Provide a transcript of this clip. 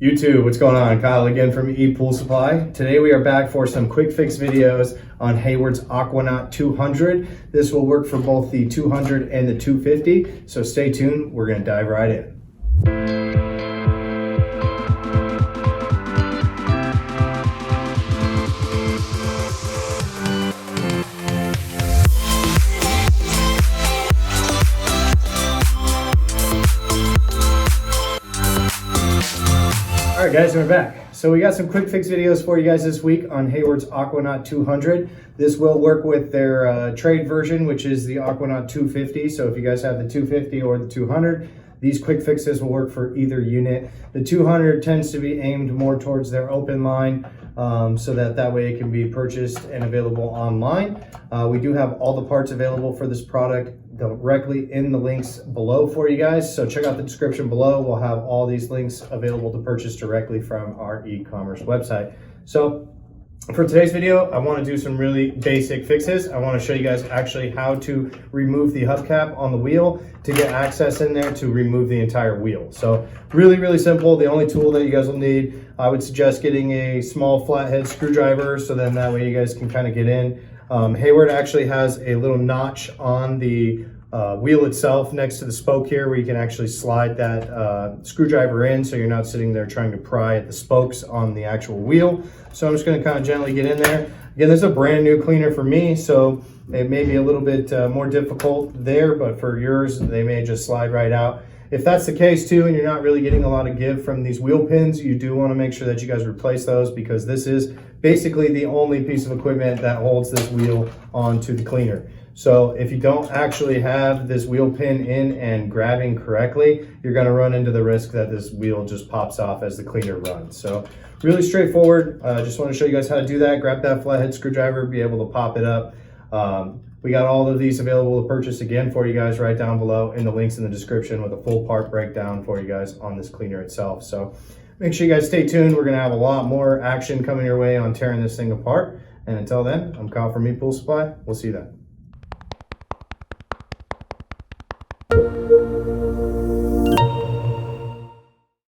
YouTube, what's going on? Kyle again from ePoolSupply. Today we are back for some quick fix videos on Hayward's AquaNaut 200. This will work for both the 200 and the 250, so stay tuned. We're going to dive right in. All right guys, we're back. So we got some quick fix videos for you guys this week on Hayward's AquaNaut 200. This will work with their trade version, which is the AquaNaut 250. So if you guys have the 250 or the 200, these quick fixes will work for either unit. The 200 tends to be aimed more towards their open line, so that way it can be purchased and available online. We do have all the parts available for this product directly in the links below for you guys. So check out the description below. We'll have all these links available to purchase directly from our e-commerce website. So for today's video, I want to do some really basic fixes. I want to show you guys actually how to remove the hubcap on the wheel to get access in there to remove the entire wheel. So really simple. The only tool that you guys will need, I would suggest getting a small flathead screwdriver, so then that way you guys can kind of get in. Hayward actually has a little notch on the wheel itself next to the spoke here where you can actually slide that screwdriver in, so you're not sitting there trying to pry at the spokes on the actual wheel. So I'm just going to kind of gently get in there. Again, this is a brand new cleaner for me, so it may be a little bit more difficult there, but for yours, they may just slide right out. If that's the case too, and you're not really getting a lot of give from these wheel pins, you do want to make sure that you guys replace those, because this is basically the only piece of equipment that holds this wheel onto the cleaner. So if you don't actually have this wheel pin in and grabbing correctly, you're going to run into the risk that this wheel just pops off as the cleaner runs. So really straightforward. Just want to show you guys how to do that. Grab that flathead screwdriver, be able to pop it up. We got all of these available to purchase again for you guys right down below in the links in the description, with a full part breakdown for you guys on this cleaner itself. So make sure you guys stay tuned. We're going to have a lot more action coming your way on tearing this thing apart. And until then, I'm Kyle from ePoolSupply. We'll see you then.